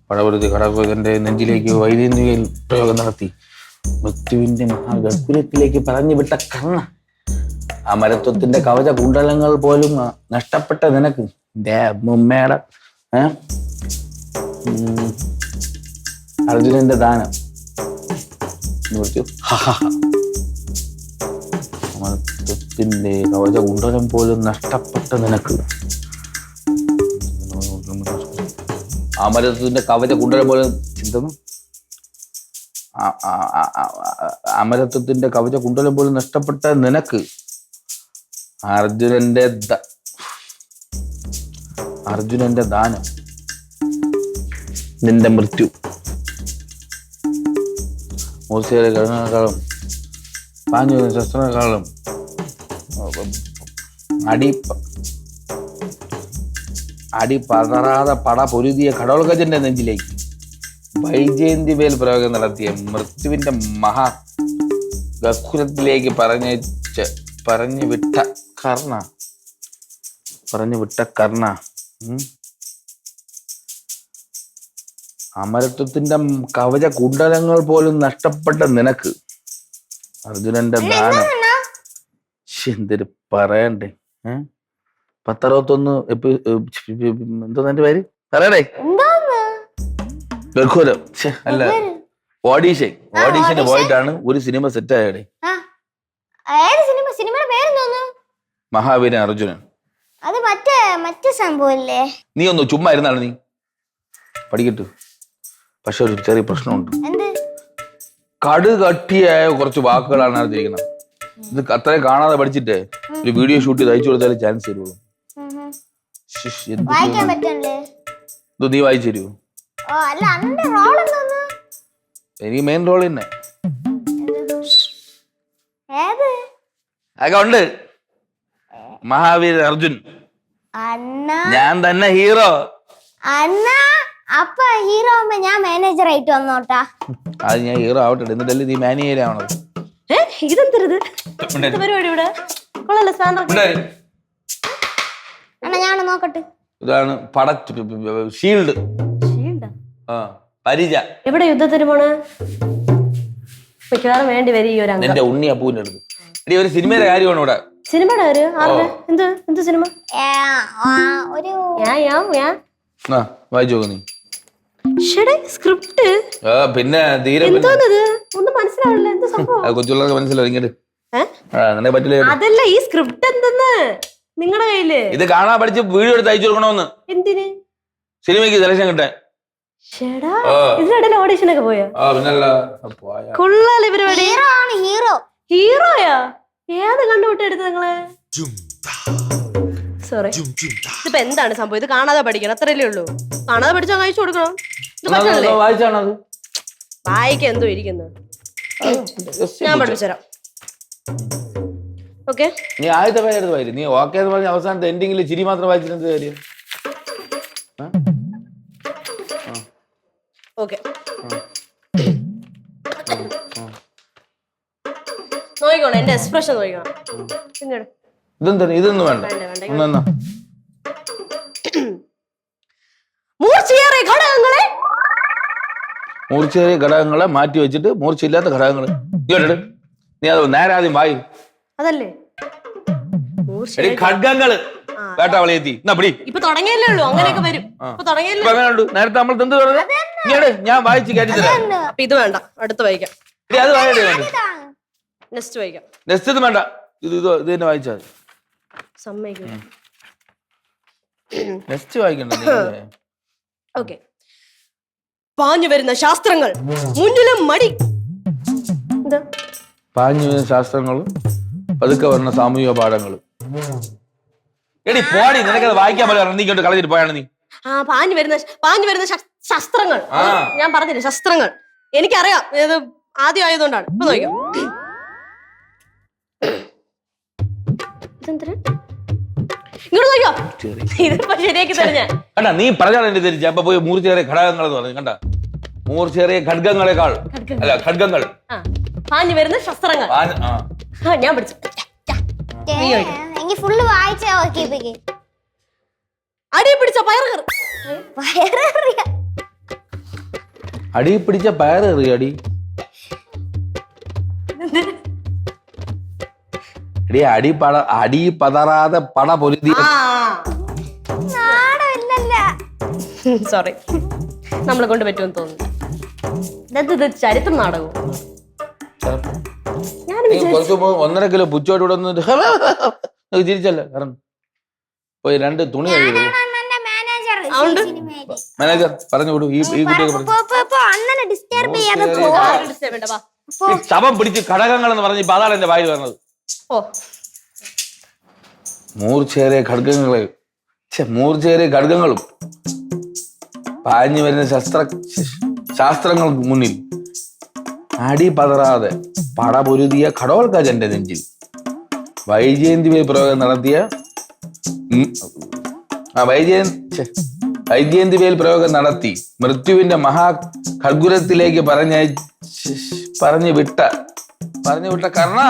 പടപൊരുതി കടകോതന്റെ നെഞ്ചിലേക്ക് വൈദ്യുതിയിൽ പ്രയോഗം നടത്തി മൃത്യുവിന്റെ മഹാഗർഭുരത്തിലേക്ക് പറഞ്ഞു വിട്ട കർണ, അമരത്വത്തിന്റെ കവച കുണ്ടലങ്ങൾ പോലും നഷ്ടപ്പെട്ട നിനക്ക് മുമ്മയുടെ അർജുനന്റെ ദാനം അമരത്വത്തിന്റെ കവച കുണ്ടലം പോലും നഷ്ടപ്പെട്ട നിനക്ക്, അമരത്വത്തിന്റെ കവച കുണ്ടലം പോലും ചിന്തന്നു, അമരത്വത്തിന്റെ കവച കുണ്ടലം പോലും നഷ്ടപ്പെട്ട നിനക്ക് അർജുനന്റെ ദാനം, നിന്റെ മൃത്യു. മൂർച്ചയുടെ ഘടനകളും പാഞ്ഞു ശസ്ത്രങ്ങളും അടി പതറാതെ പട പൊരുതിയ ഘടോൽഗജന്റെ നെഞ്ചിലേക്ക് വൈജയന്തി വേൽ പ്രയോഗം നടത്തിയ മൃത്യുവിന്റെ മഹാ ഗഹുരത്തിലേക്ക് പറഞ്ഞു വിട്ട കർണ, അമരത്വത്തിന്റെ കവച കുണ്ടലങ്ങൾ പോലും നഷ്ടപ്പെട്ട നിനക്ക് അർജുനന്റെ ദാനം. എന്തൊരു പറയണ്ടേ? 1061 എന്തോ എന്റെ പേര് പറയടേ? ഗർഭൂരം അല്ല, ഓഡീഷന് പോയിട്ടാണ് ഒരു സിനിമ സെറ്റ് ആയടേ. മഹാവീരൻ അർജുനൻ. അത് മറ്റേ സംഭവല്ലേ? നീ ഒന്ന് ചുമ്മാ ഇരുന്നാണ്, നീ പഠിക്കട്ടു. പക്ഷെ ഒരു ചെറിയ പ്രശ്നമുണ്ട്. കടുകട്ടിയായ കുറച്ച് വാക്കുകളാണ് അറിഞ്ഞിരിക്കുന്നത്. ഇത് അത്രയും കാണാതെ പഠിച്ചിട്ട് ഒരു വീഡിയോ ഷൂട്ട് ചെയ്ത് അയച്ചു കൊടുത്താലേ ചാൻസ് തരുള്ളൂ. നീ വായിച്ചു തരുമോ? എനിക്ക് മെയിൻ റോൾ തന്നെ അതൊക്കെ ഉണ്ട്. മഹാവീരൻ അർജുൻ, ഞാൻ തന്നെ ഹീറോ. അപ്പൊ ഹീറോ ആവുമ്പോ ഞാൻ മാനേജർ ആയിട്ട് വന്നോട്ടാ. അത് ഞാൻ ഹീറോ ആവട്ടെ, എന്നിട്ടല്ലേ നീ മാനേജർ ആവണത്. ഞാൻ നോക്കട്ടെ. ഇതാണ് പട ഷീൽഡ്. പരിച എവിടെ യുദ്ധത്തിന് പോണ്? മിക്കവാറും വേണ്ടി വരും. എന്റെ ഉണ്ണി അപ്പൂവിന്റെ അടുത്ത് ഒരു സിനിമയുടെ കാര്യമാണ് ഇവിടെ. സിനിമയുടെ കാര്യം? എന്ത് സിനിമ? വായിച്ചു നോക്ക് നീ. സ്ക്രിപ്റ്റ് പിന്നെ ഒന്നും മനസ്സിലാവില്ല. എന്ത് സംഭവം? കൊച്ചുള്ളവർക്ക് മനസ്സിലാവും. ഇങ്ങോട്ട് പറ്റില്ല. അതല്ല, ഈ സ്ക്രിപ്റ്റ് എന്തെന്ന് നിങ്ങളുടെ കയ്യില്? ഇത് കാണാൻ പഠിച്ച് വീഡിയോ എടുത്ത് അയച്ചു കൊടുക്കണമെന്ന്. എന്തിന്? സിനിമയ്ക്ക് സെലക്ഷൻ കിട്ടാൻ. ഇതിനിടയിൽ ഓഡിഷനൊക്കെ പോയോ? കൊള്ളാലോ പരിപാടി. ഹീറോയാ? ഏത് കണ്ടുപിട്ട് എടുത്തത് നിങ്ങള്? സോറി, ഇതിപ്പോ എന്താണ് സംഭവം? ഇത് കാണാതെ പഠിക്കണം, അത്രയല്ലേ ഉള്ളൂ. കാണാതെ പഠിച്ചാൽ അയച്ചു കൊടുക്കണം. വായിക്കാൻ എന്തോ ഇരിക്കുന്നു, ഞാൻ പഠിപ്പിച്ചുതരാം. ഓക്കെ, നീ ആദ്യത്തെ പേരെടുത്ത് വായിച്ചു. നീ ഓക്കെ എന്ന് പറഞ്ഞ അവസാനത്തെ എൻഡിങ്ങിൽ ചിരി മാത്രം വായിച്ചിട്ട് കാര്യം. ഓക്കെ, നോക്കിക്കോണം, എന്റെ എക്സ്പ്രഷൻ നോക്കിക്കോണം. ഇതെന്താ? ഇതൊന്നും വേണ്ട. മൂർച്ചയേറിയ ഘടകങ്ങളെ മാറ്റി വെച്ചിട്ട് മൂർച്ചയില്ലാത്ത ഘടകങ്ങൾ നീ അത് നേരെ ആദ്യം വായി. അതല്ലേ ഖഡ്ഗങ്ങള് വേട്ടാവളിയെത്തി. ഇപ്പൊ തുടങ്ങിയല്ലേ ഉള്ളൂ, അങ്ങനെയൊക്കെ വരും. നേരത്തെ നമ്മൾ എന്ത് പറഞ്ഞത്? ഞാൻ വായിച്ച് കേട്ടി തരാം. അപ്പൊ ഇത് വേണ്ട, അടുത്ത് വായിക്കാം. അത് വായിക്കേ, നെക്സ്റ്റ് വായിക്കാം. നെക്സ്റ്റ് ഇത് വേണ്ട, ഇത് തന്നെ വായിച്ചാൽ സമ്മതിക്കും. നെക്സ്റ്റ് വായിക്കണ്ട. ഓക്കെ, പാഞ്ഞു വരുന്ന ശാസ്ത്രങ്ങൾ മുന്നിലും മടി. പാഞ്ഞു വരുന്ന ശാസ്ത്രങ്ങളും പതുക്കെ വരുന്ന സാമൂഹിക പാഠങ്ങളും. എടി പോടി, നിനക്കത് വായിക്കാൻ പറ്റില്ല. നീ കൊണ്ട് കളഞ്ഞിട്ട് പോയാണ് നീ. പാഞ്ഞു വരുന്ന ശസ്ത്രങ്ങൾ. ഞാൻ പറഞ്ഞില്ലേ, ശസ്ത്രങ്ങൾ. എനിക്കറിയാം, ഇത് ആദ്യം ആയതുകൊണ്ടാണ്. ഇപ്പൊ നോക്കാം. ഇങ്ങോട്ട് നോക്കിയോ? ഇതിപ്പോ ശരിയാക്കി തരാം ഞാൻ. കണ്ടാ, നീ പറഞ്ഞാണ് എന്റെ തിരിച്ച്. അപ്പൊ പോയി മൂർച്ചയേറിയ ഘടകങ്ങൾ എന്ന് പറഞ്ഞു. കണ്ട, മൂർച്ചയേറിയ ഖഡ്ഗങ്ങളെക്കാൾ അല്ല, ഖഡ്ഗങ്ങൾ. പാഞ്ഞു വരുന്ന ശസ്ത്രങ്ങൾ. ഞാൻ പിടിച്ചു. ഫുള്ള് വായിച്ചാ അടി പിടിച്ച പയറ്. അടി പിടിച്ച പയറേറി അടി അടി പതറാതെ പട പൊരുതിയ സോറി, നമ്മളെ കൊണ്ട് പറ്റുമെന്ന് തോന്നുന്നു. ഇത് ചരിത്ര നാടകവും. ഞാൻ കുറച്ച് 1.5 കിലോ പുച്ചോട്ട് ഇവിടെ വന്നിട്ട് ചിരിച്ചല്ല കാരണം പോയി 2 തുണി കഴുകും. മാനേജർ പറഞ്ഞു വിടൂ ഈ കുട്ടിയൊക്കെ ശവം പിടിച്ച് ഘടകങ്ങൾ എന്ന് പറഞ്ഞ് ഇപ്പൊ അതാണ് എന്റെ വായിൽ വന്നത്. മൂർച്ചേറിയ ഘടകങ്ങളും പാഞ്ഞു വരുന്ന ശാസ്ത്രങ്ങൾക്ക് മുന്നിൽ അടി പതറാതെ പടപൊരുതിയ ഘടോൽക്കജന്റെ നെഞ്ചിൽ വൈജയന്തിവേൽ പ്രയോഗം നടത്തിയ വൈജയന്തിവേൽ പ്രയോഗം നടത്തി മൃത്യുവിന്റെ മഹാഖഡ്ഗുരത്തിലേക്ക് പറഞ്ഞു വിട്ട കർണ